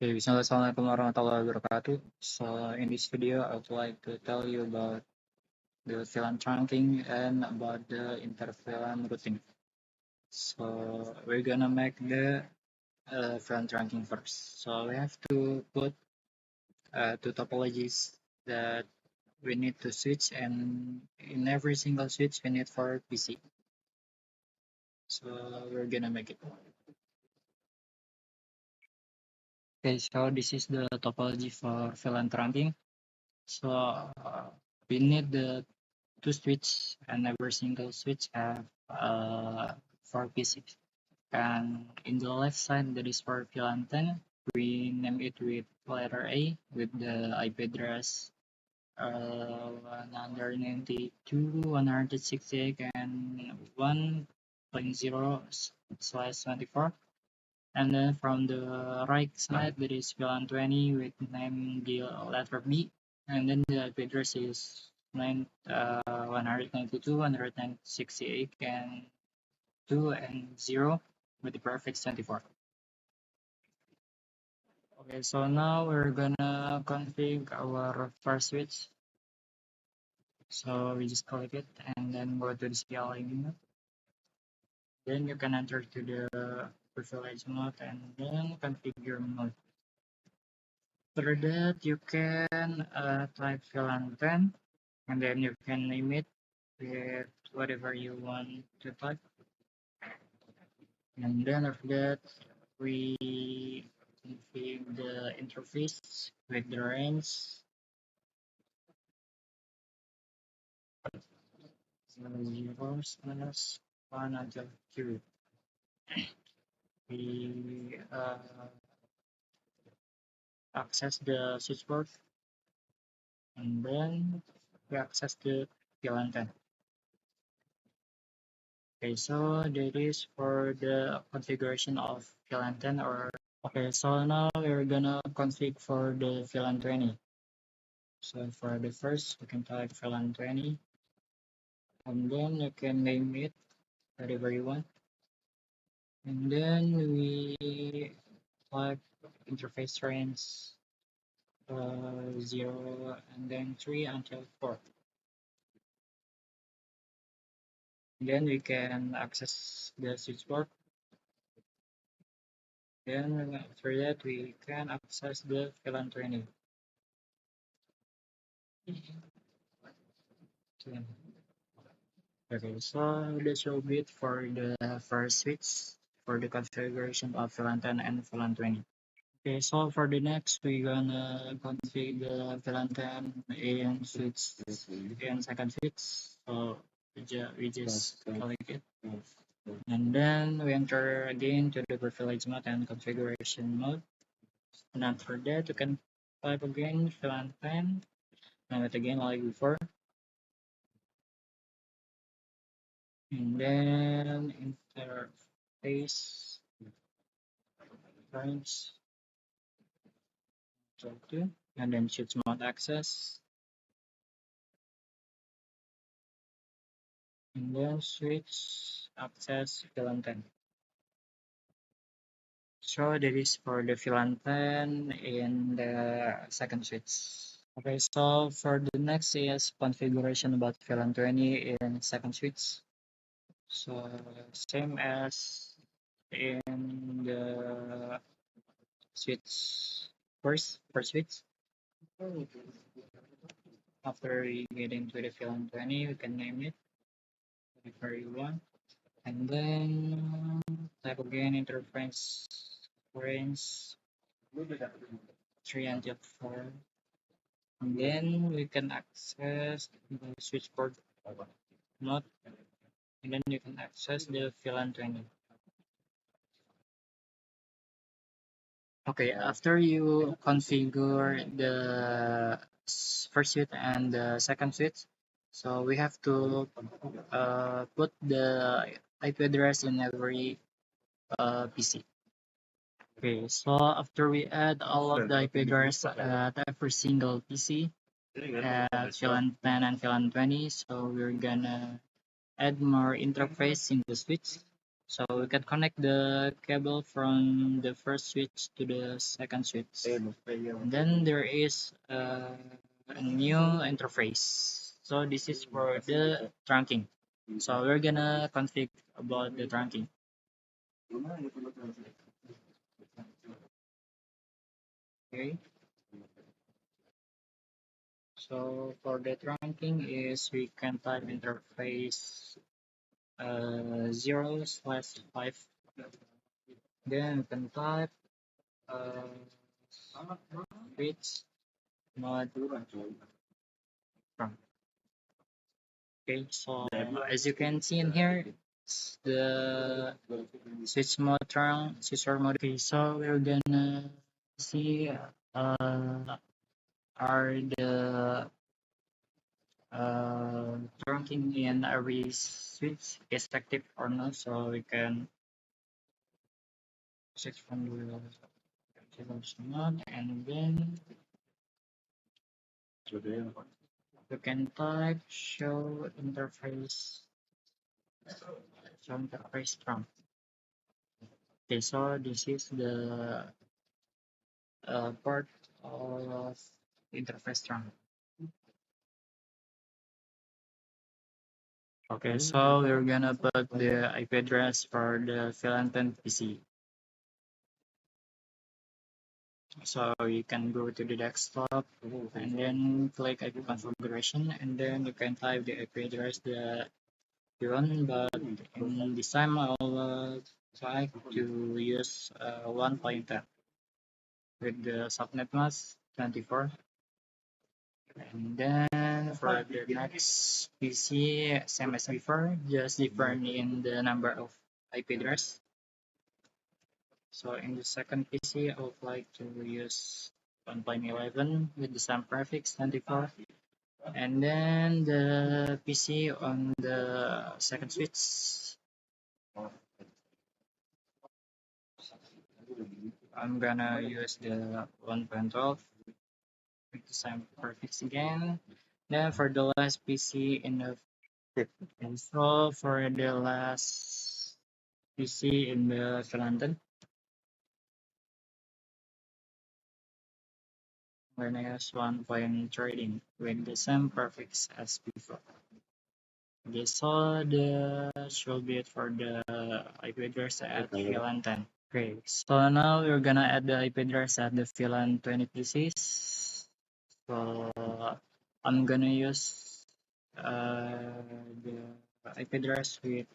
Okay, Assalamualaikum warahmatullahi wabarakatuh. So in this video, I would like to tell you about the Vlan trunking and about the intervlan routing. So we're gonna make the Vlan trunking first. So we have to put two topologies that we need to switch, and in every single switch we need for PC. So we're gonna make it. Okay, so this is the topology for Vlan trunking. So we need the two switch, and every single switch have four pieces. And in the left side, that is for VLAN 10. We name it with letter A with the IP address 192, 168, and 1.0/24. And then from the right side, there is VLAN 20 with name the letter B, and then the IP address is 192, 168, and 2 and 0 with the prefix 24. Okay, so now we're gonna configure our first switch. So we just click it and then go to the CLI menu. Then you can enter to the privilege mode and then configure mode. After that, you can type VLAN 10 and then you can name it with whatever you want to type. And then after that, we configure the interface with the range 0 minus 1 until Q. We access the switchboard and then we access the VLAN 10. Okay, so that is for the configuration of VLAN 10 or okay, so now we're gonna config for the VLAN 20. So for the first, we can type VLAN 20 and then you can name it whatever you want. And then we type interface range 0 and then 3 until 4. Then we can access the switchboard. Then after that, we can access the VLAN 20. Okay, so that's will be it for the first switch for the configuration of VLAN 10 and VLAN 20. Okay, so for the next, we're gonna configure the VLAN 10 in switch in second switch. So we just click it. And then we enter again to the privilege mode and configuration mode. And after that, you can type again VLAN 10, and it again like before. And then interface range 2, and then switch mode access, and then switch access VLAN 10. So that is for the VLAN 10 in the second switch. Okay, so for the next is configuration about VLAN 20 in second switch. So same as in the switch first switch. After we get into the VLAN 20, we can name it whatever you want. And then type again interface range 3 until 4. And then we can access the switchboard mode, and then you can access the VLAN 20. Okay, after you configure the first switch and the second switch, so we have to put the IP address in every PC. Okay, so after we add all of the IP address at every single PC at VLAN 10 and VLAN 20, so we're gonna add more interface in the switch. So we can connect the cable from the first switch to the second switch. And then there is a new interface. So this is for the trunking. So we're gonna config about the trunking. Okay. So for the trunking is we can type interface 0/5. Then we can type uh, switch mod trunk. Okay, so as you can see in here, it's the switch mode trunk, switcher mode. Okay, so we're gonna see are the trunking in every switch is active or not. So we can check from the configuration mode, and then you can type show interface trunk. Okay, so this is the part of interface trunk. Okay, so we're gonna put the IP address for the VLAN PC. So you can go to the desktop and then click IP configuration, and then you can type the IP address that you want. But in this time, I'll try to use 1.10 with the subnet mask 24. And then for the next PC, same as before, just different in the number of IP address. So in the second PC, I would like to use 1.11 with the same prefix 24. And then the PC on the second switch, I'm gonna use the 1.12 with the same prefix again. Then for the last PC in the and so for the last PC in the London, we're gonna use 1 trading with the same prefix as before. Okay, so the should be it for the IP address at VLAN 10. Great. So now we're gonna add the IP address at the VLAN 20 PCs. So I'm gonna use the IP address with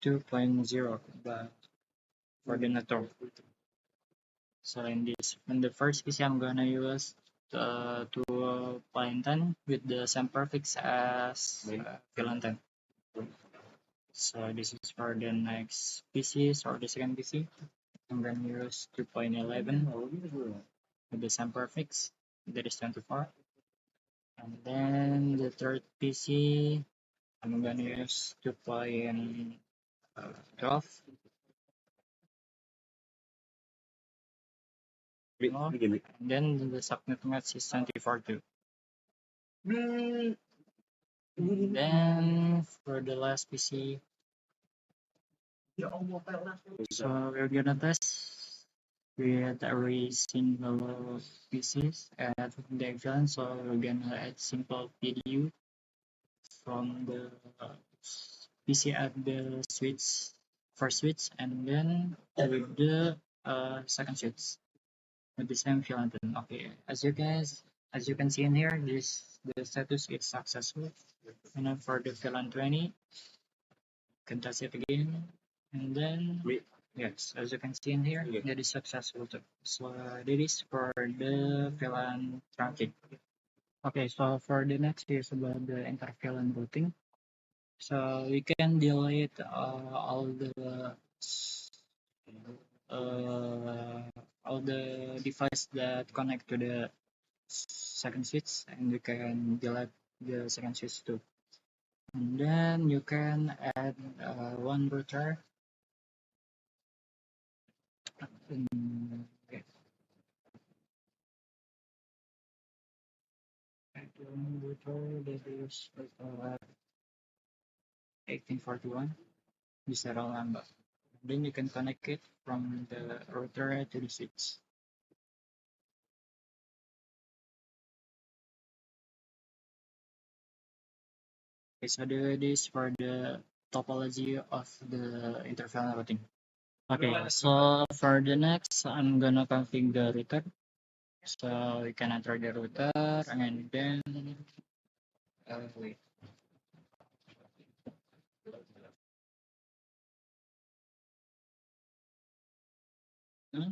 2.0 but for the network. So in the first PC, I'm gonna use 2.10 with the same prefix as VLAN 10. So this is for the next PCs or the second PC. I'm gonna use 2.11 with the same prefix that is 24. And then the third PC, I'm gonna use 2.12. And then the subnet mask is 24 too. Then for the last PC, so we're gonna test with every single pieces at the exam. So we're gonna add simple PDU from the PC at the switch first switch, and then with the second switch with the same filament. Okay, as you can see in here, this the status is successful. And then for the filament 20, can test it again, and then yes, as you can see in here, that is successful too. So that is for the VLAN trunking. Okay, so for the next is about the interVLAN routing. So we can delete uh, all the device that connect to the second switch, and you can delete the second switch too. And then you can add one router. Okay, add one router that is 1841. the serial number. Then you can connect it from the router to the switch. Okay, so this for the topology of the interval routing. Okay, so for the next, I'm gonna configure the router. So we can enter the router and then wait. Hmm?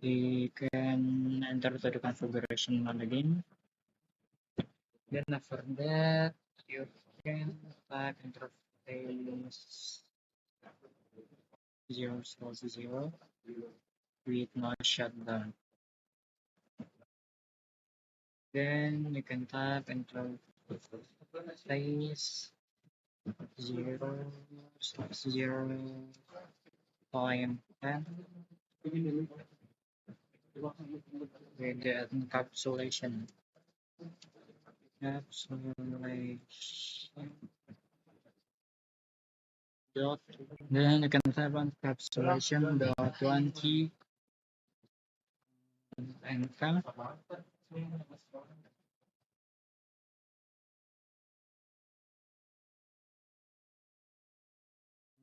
We can enter to the configuration mode again. Then after that, you can type interface 0 with no shutdown. Then you can type interface 0/0.10 with the encapsulation. Encapsulation dot. Then you can type encapsulation dot 20 and come.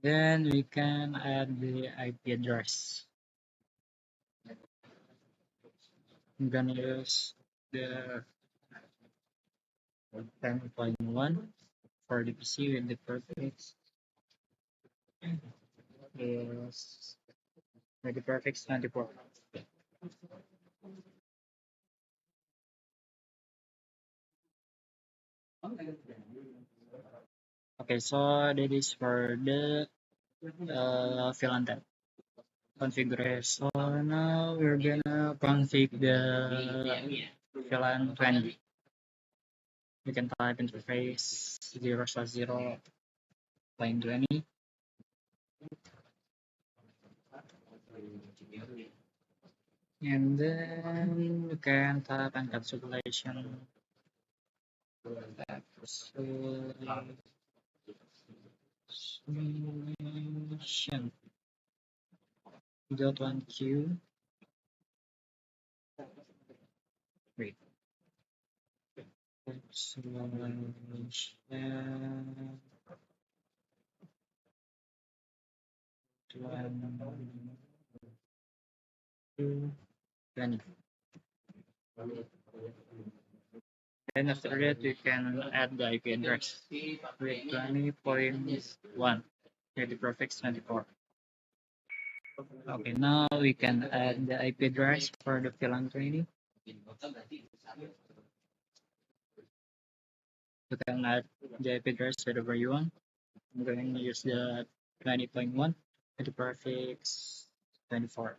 Then we can add the IP address. I'm gonna use the 10.1 for the PC with the prefix is with the prefix 24. Okay, so that is for the Vlan configuration. So now we're gonna config the Vlan 20. We can type interface 0/0.20 and then you can type encapsulation encapsulation dot one q wait encapsulation 20. Then after that, we can add the IP address with 20.1 with the prefix 24. Okay, now we can add the IP address for the VLAN 20. You can add the IP address wherever you want. I'm going to use the 20.1 with the prefix 24.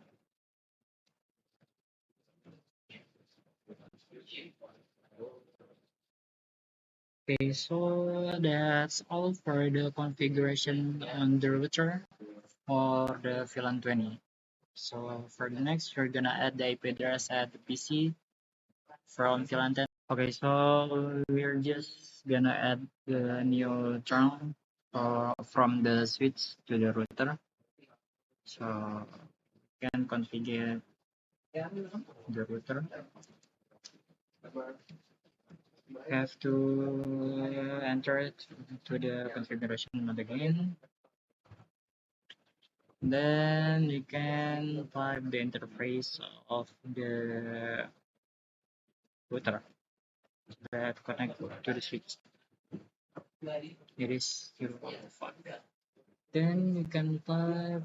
Okay, so that's all for the configuration on the router for the VLAN 20. So for the next, we're gonna add the IP address at the PC from VLAN 10. Okay, so we're just gonna add the new term from the switch to the router. So you can configure the router. Have to enter it to the configuration mode again. Then you can type the interface of the router that connect to the switch. It is 0.5. Then you can type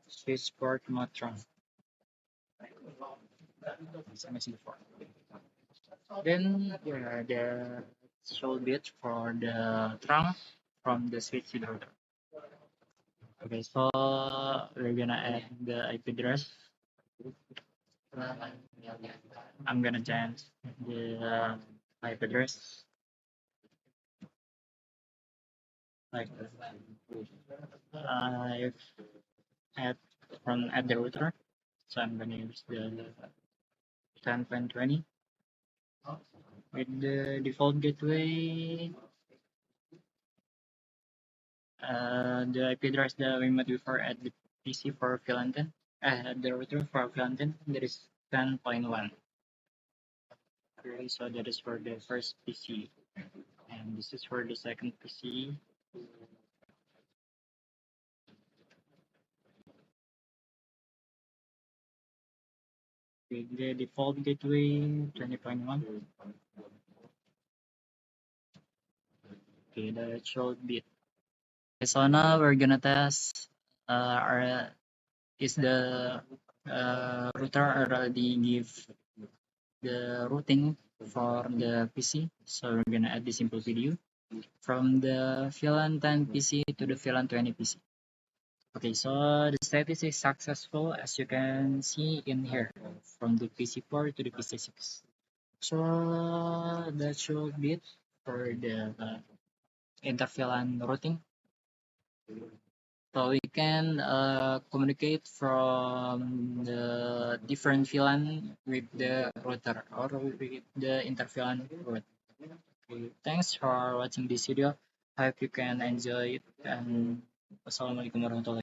switch port matron. As I mentioned before. Then the show bit for the trunk from the switch to the router. Okay, so we're gonna add the IP address. I'm gonna change the IP address like if at from at the router. So I'm gonna use the 10.20 with the default gateway The IP address that we made before at the PC for VLAN 10, the router for VLAN 10, that is 10.1. Okay, so that is for the first PC, and this is for the second PC. With the default gateway 20.1. Okay, that should be it. Okay, so now we're gonna test is the router already give the routing for the PC. So we're gonna add the simple video from the VLAN 10 PC to the VLAN 20 PC. Okay, so the status is successful as you can see in here from the PC4 to the PC6. So that should be it for the inter-VLAN routing. So we can communicate from the different VLAN with the router or with the inter-VLAN route. Okay, thanks for watching this video. Hope you can enjoy it, and wassalamualaikum warahmatullahi